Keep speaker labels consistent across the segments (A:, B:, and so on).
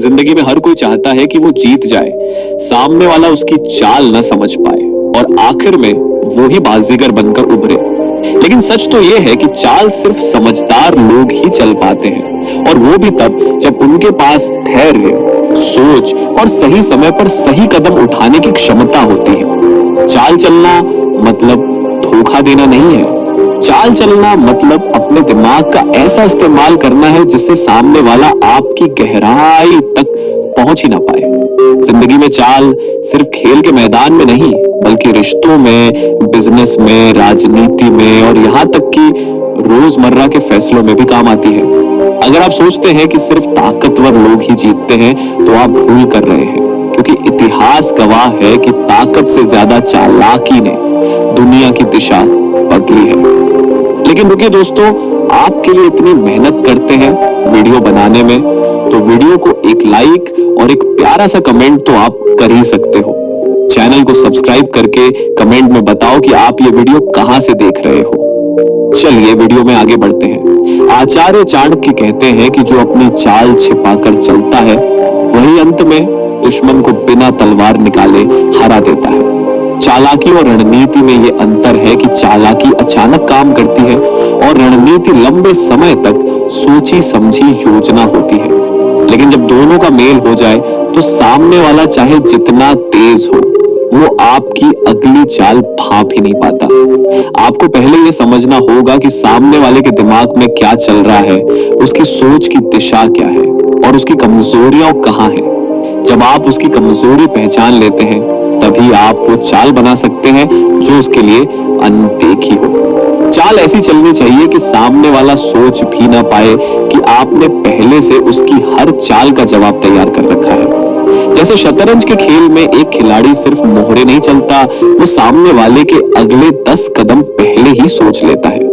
A: जिंदगी में हर कोई चाहता है कि वो जीत जाए, सामने वाला उसकी चाल न समझ पाए और आखिर में वो ही बाजीगर बनकर उभरे। लेकिन सच तो ये है कि चाल सिर्फ समझदार लोग ही चल पाते हैं, और वो भी तब जब उनके पास धैर्य, सोच और सही समय पर सही कदम उठाने की क्षमता होती है। चाल चलना मतलब धोखा देना नहीं है। चाल चलना मतलब अपने दिमाग का ऐसा इस्तेमाल करना है जिससे सामने वाला आपकी गहराई तक पहुंच ही ना पाए। जिंदगी में चाल सिर्फ खेल के मैदान में नहीं, बल्कि रिश्तों में, बिजनेस में, राजनीति में और यहाँ तक कि रोजमर्रा के फैसलों में भी काम आती है। अगर आप सोचते हैं कि सिर्फ ताकतवर लोग ही जीतते हैं, तो आप भूल कर रहे हैं, क्योंकि इतिहास गवाह है कि ताकत से ज्यादा चालाकी ने दुनिया की दिशा बदली है। लेकिन रुकिए दोस्तों, आपके लिए इतनी मेहनत करते हैं वीडियो बनाने में, तो वीडियो को एक लाइक और एक प्यारा सा कमेंट तो आप कर ही सकते हो। चैनल को सब्सक्राइब करके कमेंट में बताओ कि आप ये वीडियो कहां से देख रहे हो। चलिए वीडियो में आगे बढ़ते हैं। आचार्य चाणक्य कहते हैं कि जो अपनी चाल छिपाकर चलता है, वही अंत में दुश्मन को बिना तलवार निकाले हरा देता है। चालाकी और रणनीति में यह अंतर है कि चालाकी अचानक काम करती है और रणनीति लंबे समय तक सोची समझी योजना होती है। लेकिन जब दोनों का मेल हो जाए, तो सामने वाला चाहे जितना तेज हो, वो आपकी अगली चाल भाप ही नहीं पाता। आपको पहले यह समझना होगा कि सामने वाले के दिमाग में क्या चल रहा है, उसकी सोच की दिशा क्या है और उसकी कमजोरियां कहां हैं। जब आप उसकी कमजोरी पहचान लेते हैं, तभी आप वो चाल बना सकते हैं जो उसके लिए अनदेखी हो। चाल ऐसी चलनी चाहिए कि सामने वाला सोच भी ना पाए कि आपने पहले से उसकी हर चाल का जवाब तैयार कर रखा है। जैसे शतरंज के खेल में एक खिलाड़ी सिर्फ मोहरे नहीं चलता, वो सामने वाले के अगले 10 कदम पहले ही सोच लेता है।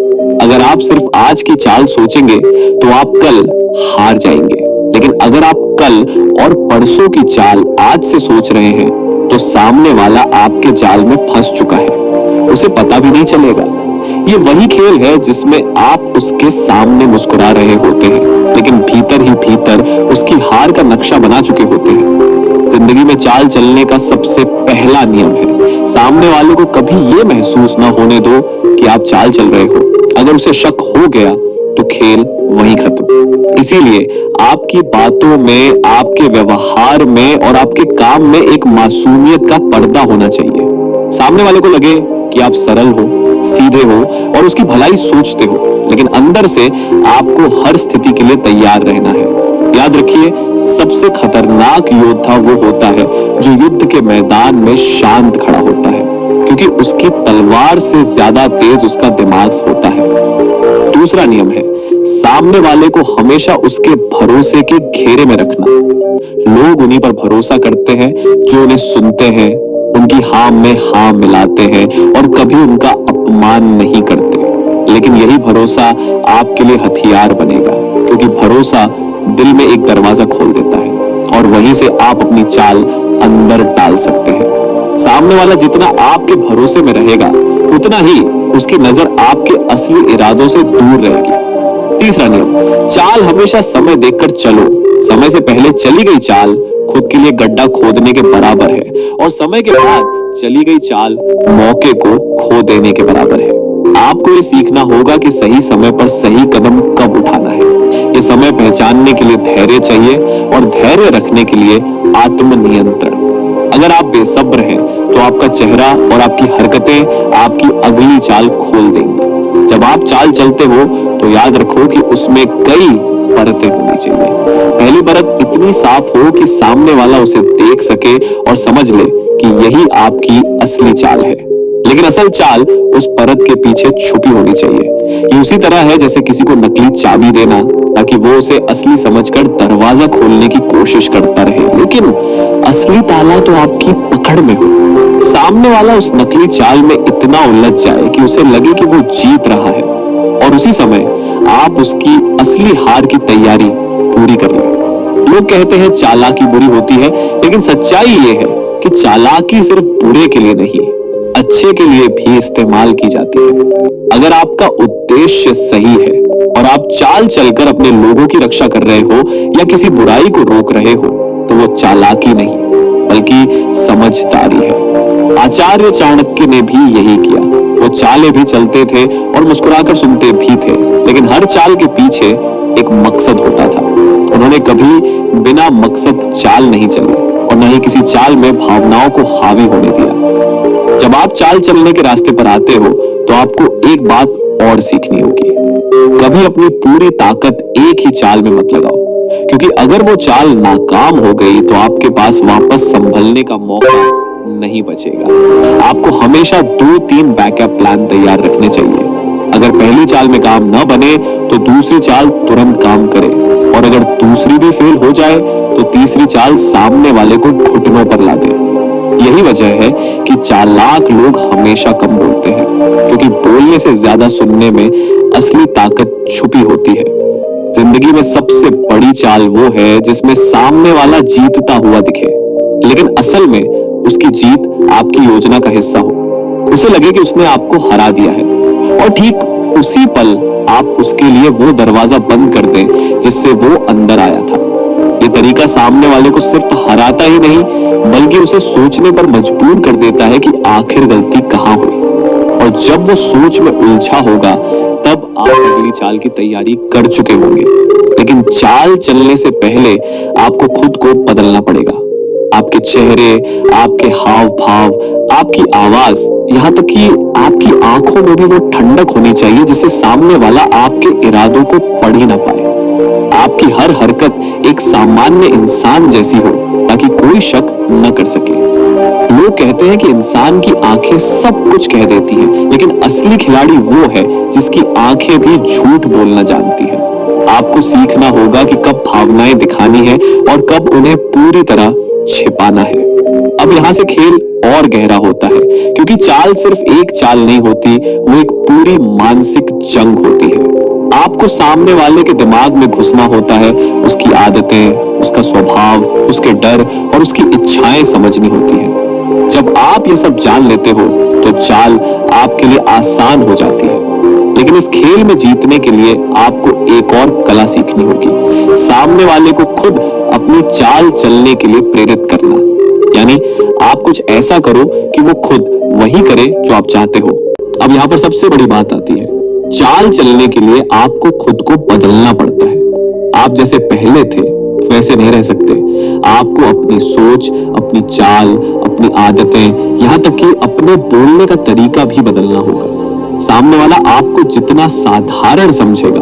A: अगर आप सिर्फ आज की चाल सोचेंगे, तो आप कल हार जाएंगे। लेकिन अगर आप कल और परसों की चाल आज से सोच रहे हैं, तो सामने वाला आपके जाल में फंस चुका है, उसे पता भी नहीं चलेगा। ये वही खेल है जिसमें आप उसके सामने मुस्कुरा रहे होते हैं, लेकिन भीतर ही भीतर उसकी हार का नक्शा बना चुके होते हैं। जिंदगी में चाल चलने का सबसे पहला नियम है, सामने वाले को कभी ये महसूस ना होने दो कि आप चाल चल रहे हो। अगर उसे शक हो गया, तो खेल वहीं खत्म। इसीलिए आपकी बातों में, आपके व्यवहार में और आपके काम में एक मासूमियत का पर्दा होना चाहिए। सामने वाले को लगे कि आप सरल हो, सीधे हो और उसकी भलाई सोचते हो, लेकिन अंदर से आपको हर स्थिति के लिए तैयार रहना है। याद रखिए, सबसे खतरनाक योद्धा वो होता है जो युद्ध के मैदान में शांत खड़ा होता है, क्योंकि उसकी तलवार से ज्यादा तेज उसका दिमाग होता है। दूसरा नियम है, सामने वाले को हमेशा उसके भरोसे के घेरे में रखना। लोग उन्हीं पर भरोसा करते हैं जो उन्हें सुनते हैं, उनकी हाँ में हाँ मिलाते हैं और कभी उनका अपमान नहीं करते। लेकिन यही भरोसा आपके लिए हथियार बनेगा, क्योंकि भरोसा दिल में एक दरवाजा खोल देता है और वहीं से आप अपनी चाल अंदर डाल सकते हैं। सामने वाला जितना आपके भरोसे में रहेगा, उतना ही उसकी नजर आपके असली इरादों से दूर रहेगी। तीसरा नियम, चाल हमेशा समय देखकर चलो। समय से पहले चली गई चाल खुद के लिए गड्ढा खोदने के बराबर है, और समय के बाद चली गई चाल मौके को खो देने के बराबर है। आपको ये सीखना होगा कि सही समय पर सही कदम कब उठाना है। ये समय पहचानने के लिए धैर्य चाहिए और धैर्य रखने के लिए आत्मनियंत्रण। अगर आप बेसब्र हैं, तो आपका चेहरा और आपकी हरकतें आपकी अगली चाल खोल देंगी। जब आप चाल चलते हो, तो याद रखो कि उसमें कई परतें होनी चाहिए। पहली परत इतनी साफ हो कि सामने वाला उसे देख सके और समझ ले कि यही आपकी असली चाल है। लेकिन असल चाल उस परत के पीछे छुपी होनी चाहिए। ये उसी तरह है जैसे किसी को नकली चाबी देना, ताकि वो उसे असली समझकर दरवाजा खोलने की कोशिश करता रहे, लेकिन असली ताला तो आपकी पकड़ में हो। सामने वाला उस नकली चाल में इतना उलझ जाए कि उसे लगे कि वो जीत रहा है, और उसी समय आप उसकी असली हार की तैयारी पूरी कर लें। लोग कहते हैं चालाकी बुरी होती है, लेकिन सच्चाई ये है कि चालाकी सिर्फ बुरे के लिए नहीं, अच्छे के लिए भी इस्तेमाल की जाती है। अगर आपका उद्देश्य सही है, और आप चाल चलकर अपने लोगों की रक्षा कर रहे हो या किसी बुराई को रोक रहे हो, तो वो चालाकी नहीं बल्कि समझदारी है। आचार्य चाणक्य ने भी यही किया। वो चालें भी चलते थे और मुस्कुराकर सुनते भी थे, लेकिन हर चाल के पीछे एक मकसद होता था। उन्होंने कभी बिना मकसद चाल नहीं चली और न ही किसी चाल में भावनाओं को हावी होने दिया। जब आप चाल चलने के रास्ते पर आते हो तो आपको एक बात और सीखनी होगी। कभी अपनी पूरी ताकत एक ही चाल में मत लगाओ, क्योंकि अगर वो चाल नाकाम हो गई तो आपके पास वापस संभलने का मौका नहीं बचेगा। आपको हमेशा 2-3 बैकअप प्लान तैयार रखने चाहिए। अगर पहली चाल में काम न बने तो दूसरी चाल तुरंत काम करे, और अगर दूसरी भी फेल हो जाए तो तीसरी चाल सामने वाले को घुटनों पर ला दे। यही वजह है कि चालाक लोग हमेशा कम बोलते हैं, क्योंकि बोलने से ज्यादा सुनने में असली ताकत छुपी होती है। जिंदगी में सबसे बड़ी चाल वो है जिसमें सामने वाला जीतता हुआ दिखे, लेकिन असल में उसकी जीत आपकी योजना का हिस्सा हो। उसे लगे कि उसने आपको हरा दिया है, और ठीक उसी पल आप उसके लिए वो दरवाजा बंद कर दें जिससे वो अंदर आया था। ये तरीका सामने वाले को सिर्फ हराता ही नहीं, बल्कि उसे सोचने पर मजबूर कर देता है कि आखिर गलती कहां हुई। और जब वो सोच में उलझा होगा तब आप अगली चाल की तैयारी कर चुके होंगे। लेकिन चाल चलने से पहले आपको खुद को बदलना पड़ेगा। आपके चेहरे, आपके हाव भाव, आपकी आवाज, यहाँ तक कि आपकी आंखों में भी वो ठंडक होनी चाहिए जिससे सामने वाला आपके इरादों को पढ़ ही ना पाए। आपकी हर हरकत एक सामान्य इंसान जैसी हो, ताकि कोई शक न कर सके। लोग कहते हैं कि इंसान की आंखें सब कुछ कह देती हैं, लेकिन असली खिलाड़ी वो है जिसकी आंखें भी झूठ बोलना जानती हैं। आपको सीखना होगा कि कब भावनाएं दिखानी है और कब उन्हें पूरी तरह छिपाना है। अब यहाँ से खेल और गहरा होता है, क्योंकि चाल सिर्फ एक चाल नहीं होती, वो एक पूरी मानसिक जंग होती है। आपको सामने वाले के दिमाग में घुसना होता है, उसकी आदतें, उसका स्वभाव, उसके डर और उसकी इच्छाएं समझनी होती है। जब आप ये सब जान लेते हो तो चाल आपके लिए आसान हो जाती है। लेकिन इस खेल में जीतने के लिए आपको एक और कला सीखनी होगी, सामने वाले को खुद अपनी चाल चलने के लिए प्रेरित करना। यानी आप कुछ ऐसा करो कि वो खुद वही करे जो आप चाहते हो। अब यहाँ पर सबसे बड़ी बात आती है, चाल चलने के लिए आपको खुद को बदलना पड़ता है। आप जैसे पहले थे वैसे नहीं रह सकते। आपको अपनी सोच, अपनी चाल, अपनी आदतें, यहाँ तक कि अपने बोलने का तरीका भी बदलना होगा। सामने वाला आपको जितना साधारण समझेगा,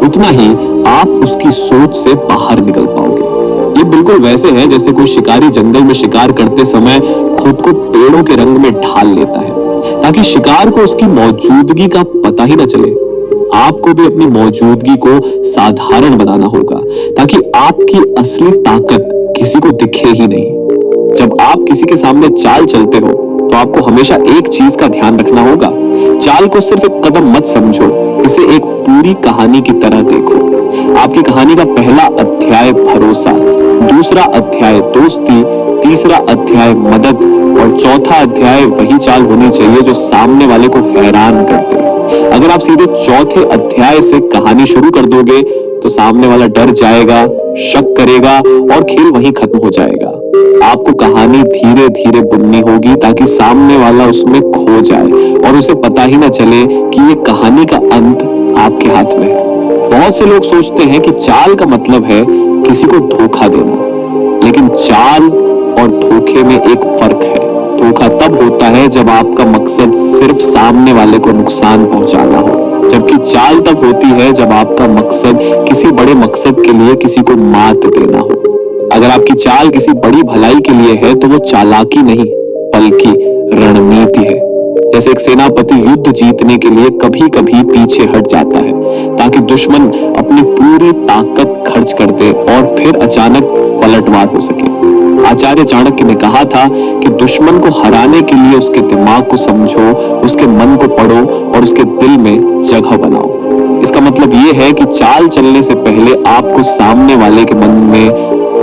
A: उतना ही आप उसकी सोच से बाहर निकल पाओगे। ये बिल्कुल वैसे है जैसे कोई शिकारी जंगल में शिकार करते समय खुद को पेड़ों के रंग में ढाल लेता है, ताकि शिकार को उसकी मौजूदगी का पता ही न चले। आपको भी अपनी मौजूदगी को साधारण बनाना होगा, ताकि आपकी असली ताकत किसी को दिखे ही नहीं। जब आप किसी के सामने चाल चलते हो तो आपको हमेशा एक चीज का ध्यान रखना होगा, चाल को सिर्फ एक कदम मत समझो, इसे एक पूरी कहानी की तरह देखो। आपकी कहानी का पहला अध्याय भरोसा, दूसरा अध्याय दोस्ती, तीसरा अध्याय मदद और चौथा अध्याय वही चाल होनी चाहिए जो सामने वाले को हैरान कर दे। अगर आप सीधे चौथे अध्याय से कहानी शुरू कर दोगे तो सामने वाला डर जाएगा, शक करेगा और खेल वहीं खत्म हो जाएगा। आपको कहानी धीरे धीरे बुननी होगी ताकि सामने वाला उसमें खो जाए और उसे पता ही ना चले कि ये कहानी का अंत आपके हाथ में है। बहुत से लोग सोचते हैं कि चाल का मतलब है किसी को धोखा देना, लेकिन चाल और धोखे में एक फर्क है। धोखा तब होता है जब आपका मकसद सिर्फ सामने वाले को नुकसान पहुंचाना हो, जबकि चाल तब होती है जब आपका मकसद किसी बड़े मकसद के लिए किसी को मात देना हो। अगर आपकी चाल किसी बड़ी भलाई के लिए है तो वो चालाकी नहीं बल्कि रणनीति है। जैसे एक सेनापति युद्ध जीतने के लिए कभी कभी पीछे हट जाता है ताकि दुश्मन अपनी पूरी ताकत खर्च कर दे और फिर अचानक पलटवार हो सके। आचार्य चाणक्य ने कहा था कि दुश्मन को हराने के लिए उसके दिमाग को समझो, उसके मन को पढ़ो और उसके दिल में जगह बनाओ। इसका मतलब ये है कि चाल चलने से पहले आपको सामने वाले के मन में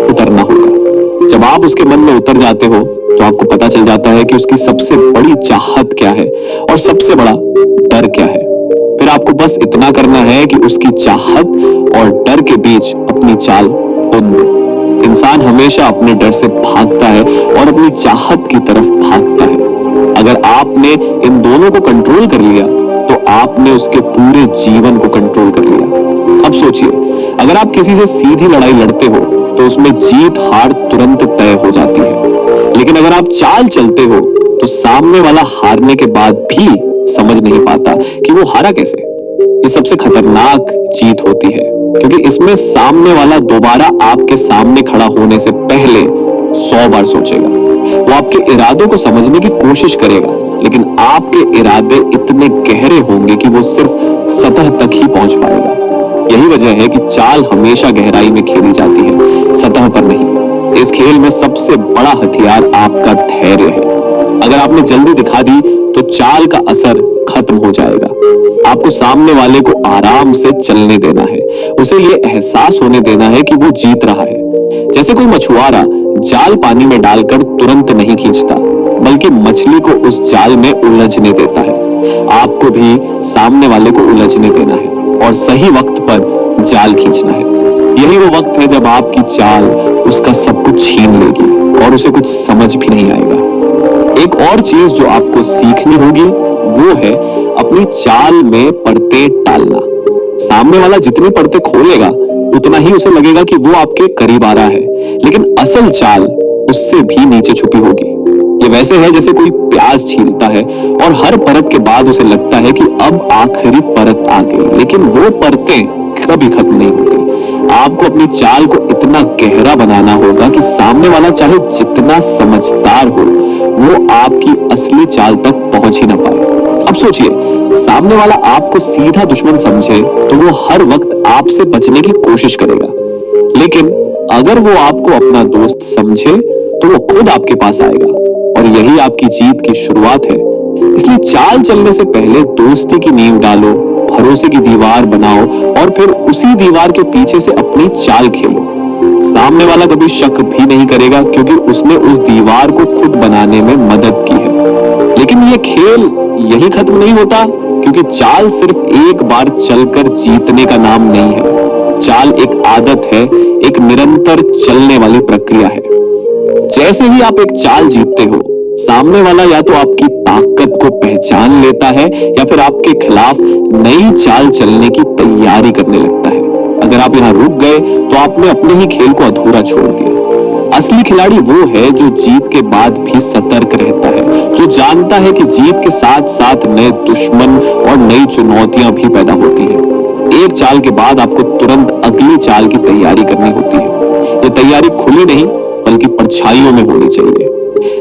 A: उतरना होगा। जब आप उसके मन में उतर जाते हो तो आपको पता चल जाता है कि उसकी सबसे बड़ी चाहत क्या है और सबसे बड़ा डर क्या है। फिर आपको बस इतना करना है कि उसकी चाहत और डर के बीच अपनी चाल बुन दो। इंसान हमेशा अपने डर से भागता है और अपनी चाहत की तरफ भागता है। अगर आपने इन दोनों को कंट्रोल कर लिया तो आपने उसके पूरे जीवन को कंट्रोल कर लिया। अब सोचिए, अगर आप किसी से सीधी लड़ाई लड़ते हो तो उसमें जीत हार तुरंत तय हो जाती है। लेकिन अगर आप चाल चलते हो तो सामने वाला हारने के बाद भी समझ नहीं पाता कि वो हारा कैसे। ये सबसे खतरनाक जीत होती है, क्योंकि इसमें सामने वाला दोबारा आपके सामने खड़ा होने से पहले 100 बार सोचेगा। वो आपके इरादों को समझने की कोशिश करेगा, लेकिन आपके इरादे इतने गहरे होंगे कि वो सिर्फ सतह तक ही पहुंच पाएगा। यही वजह है कि चाल हमेशा गहराई में खेली जाती है, सतह पर नहीं। इस खेल में सबसे बड़ा हथियार आपका धैर्य है। अगर आपने जल्दी दिखा दी तो चाल का असर खत्म हो जाएगा। आपको सामने वाले को आराम से चलने देना है, उसे ये एहसास होने देना है कि वो जीत रहा है। जैसे कोई मछुआरा जाल पानी में डालकर तुरंत नहीं खींचता, बल्कि मछली को उस जाल में उलझने देता है। आपको भी सामने वाले को उलझने देना है और सही वक्त पर जाल खींचना है। यही वो वक्त है जब आपकी चाल उसका सब कुछ छीन लेगी और उसे कुछ समझ भी नहीं आएगा। एक और चीज जो आपको सीखनी होगी वो है अपनी चाल में परतें टालना। सामने वाला जितनी परतें खोलेगा उतना ही उसे लगेगा कि वो आपके करीब आ रहा है, लेकिन असल चाल उससे भी नीचे छुपी होगी। ये वैसे है जैसे कोई प्याज छीलता है और हर परत के बाद उसे लगता है कि अब आखिरी परत आ गई, लेकिन वो परतें कभी खत्म नहीं होती। आपको अपनी चाल को इतना गहरा बनाना होगा कि सामने वाला चाहे जितना समझदार हो, वो आपकी असली चाल तक पहुंच ही ना पाए। अब सोचिए, सामने वाला आपको सीधा दुश्मन समझे तो वो हर वक्त आपसे बचने की कोशिश करेगा, लेकिन अगर वो आपको अपना दोस्त समझे तो वो खुद आपके पास आएगा, और यही आपकी जीत की शुरुआत है। इसलिए चाल चलने से पहले दोस्ती की नींव डालो, भरोसे की दीवार बनाओ और फिर उसी दीवार के पीछे से अपनी चाल खेलो। सामने वाला कभी शक भी नहीं करेगा, क्योंकि उसने उस दीवार को खुद बनाने में मदद की है। लेकिन ये खेल यही खत्म नहीं होता, क्योंकि चाल सिर्फ एक बार चलकर जीतने का नाम नहीं है। चाल एक आदत है, एक निरंतर चलने वाली प्रक्रिया है। जैसे ही आप एक चाल जीतते हो, सामने वाला या तो आपकी ताकत को पहचान लेता है या फिर आपके खिलाफ नई चाल चलने की तैयारी करने लगता है। अगर आप यहाँ रुक गए तो आपने अपने ही खेल को अधूरा छोड़ दिया। असली खिलाड़ी वो है जो जीत के बाद भी सतर्क रहता है, जो जानता है कि जीत के साथ साथ नए दुश्मन और नई चुनौतियां भी पैदा होती हैं। एक चाल के बाद आपको तुरंत अगली चाल की तैयारी करनी होती है। ये तैयारी खुली नहीं बल्कि परछाइयों में होनी चाहिए,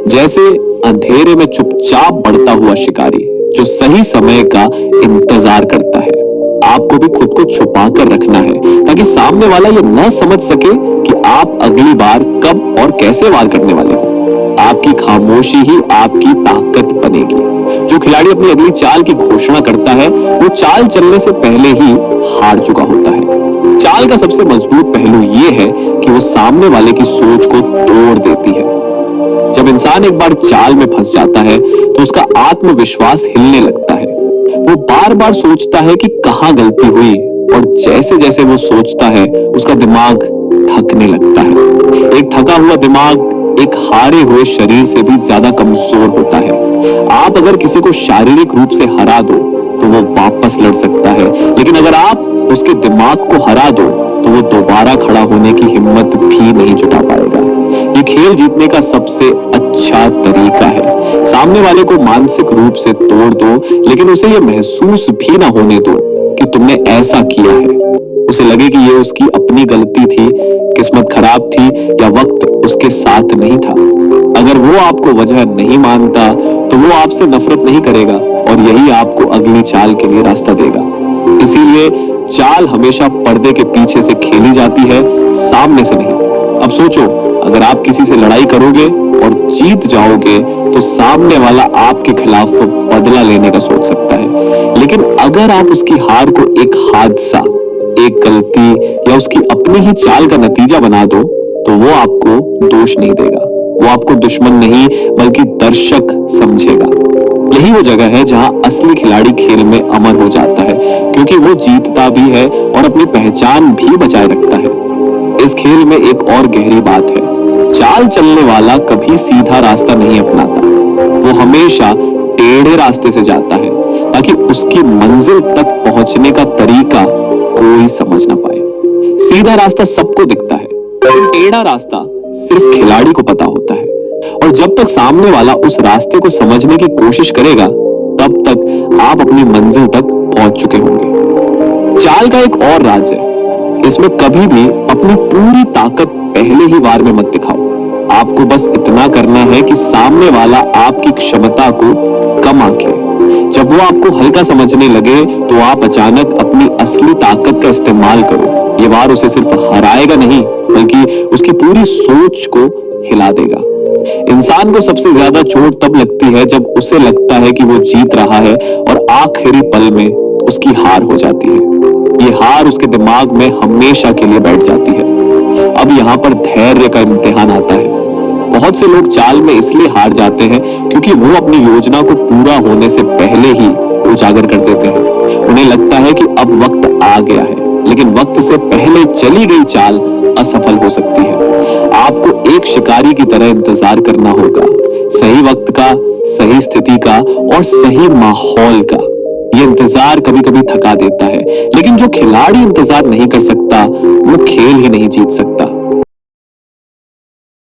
A: जैसे अंधेरे में चुपचाप बढ़ता हुआ शिकारी जो सही समय का इंतजार करता है। आपको भी खुद को छुपा कर रखना है, ताकि सामने वाला ये न समझ सके कि आप अगली बार कब और कैसे वार करने वाले हो। आपकी खामोशी ही आपकी ताकत बनेगी। जो खिलाड़ी अपनी अगली चाल की घोषणा करता है वो चाल चलने से पहले ही हार चुका होता है। चाल का सबसे मजबूत पहलू ये है कि वो सामने वाले की सोच को तोड़ देती है। जब इंसान एक बार चाल में फंस जाता है तो उसका आत्मविश्वास हिलने लगता है। वो बार बार सोचता है कि कहां गलती हुई, और जैसे जैसे वो सोचता है उसका दिमाग थकने लगता है। एक थका हुआ दिमाग एक हारे हुए शरीर से भी ज्यादा कमजोर होता है। आप अगर किसी को शारीरिक रूप से हरा दो तो वो वापस लड़ सकता है, लेकिन अगर आप उसके दिमाग को हरा दो तो वो दोबारा खड़ा होने की हिम्मत भी नहीं जुटा पाएगा। ये खेल जीतने का सबसे अच्छा तरीका है। सामने वाले को मानसिक रूप से तोड़ दो, लेकिन उसे ये महसूस भी ना होने दो कि तुमने ऐसा किया है। उसे लगे कि ये उसकी अपनी गलती थी, किस्मत खराब थी या वक्त उसके साथ नहीं था। अगर वो आपको वजह नहीं मानता तो वो आपसे नफरत नहीं करेगा, और यही आपको अगली चाल के लिए रास्ता देगा। इसीलिए चाल हमेशा पर्दे के पीछे से खेली जाती है, सामने से नहीं। अब सोचो, अगर आप किसी से लड़ाई करोगे और जीत जाओगे तो सामने वाला आपके खिलाफ बदला लेने का सोच सकता है, लेकिन अगर आप उसकी हार को एक हादसा, एक गलती या उसकी अपनी ही चाल का नतीजा बना दो तो वो आपको दोष नहीं देगा। वो आपको दुश्मन नहीं बल्कि दर्शक समझेगा। यही वो जगह है जहां असली खिलाड़ी खेल में अमर हो जाता है, क्योंकि वो जीतता भी है और अपनी पहचान भी बचाए रखता है। इस खेल में एक और गहरी बात है, चाल चलने वाला कभी सीधा रास्ता नहीं अपनाता, वो हमेशा टेढ़े रास्ते से जाता है ताकि उसकी मंजिल तक पहुंचने का तरीका कोई समझ ना पाए। सीधा रास्ता सबको दिखता है, टेढ़ा रास्ता सिर्फ खिलाड़ी को पता होता है, और जब तक सामने वाला उस रास्ते को समझने की कोशिश करेगा, तब तक आप अपनी मंजिल तक पहुंच चुके होंगे। चाल का एक और राज है, इसमें कभी भी अपनी पूरी ताकत पहले ही वार में मत दिखाओ। आपको बस इतना करना है कि सामने वाला आपकी क्षमता को कम आंके। जब वो आपको हल्का समझने लगे, तो आप अचानक अपनी असली ताकत का इस्तेमाल करो। ये वार उसे सिर्फ हराएगा नहीं, बल्कि उसकी पूरी सोच को हिला देगा। इंसान को सबसे ज्यादा चोट तब लगती है जब उसे लगता है कि वो जीत रहा है और आखिरी पल में उसकी हार हो जाती है। ये हार उसके दिमाग में हमेशा के लिए बैठ जाती है। अब यहाँ पर धैर्य का इम्तिहान आता है। बहुत से लोग चाल में इसलिए हार जाते हैं क्योंकि वो अपनी योजना को पूरा होने से पहले ही उजागर कर देते हैं। उन्हें लगता है कि अब वक्त आ गया है, लेकिन वक्त से पहले चली गई चाल असफल हो सकती है। आपको एक शिकारी की तरह इंतजार करना होगा, सही वक्त का, सही स्थिति का और सही माहौल का। ये इंतजार कभी कभी थका देता है, लेकिन जो खिलाड़ी इंतजार नहीं कर सकता, वो खेल ही नहीं जीत सकता।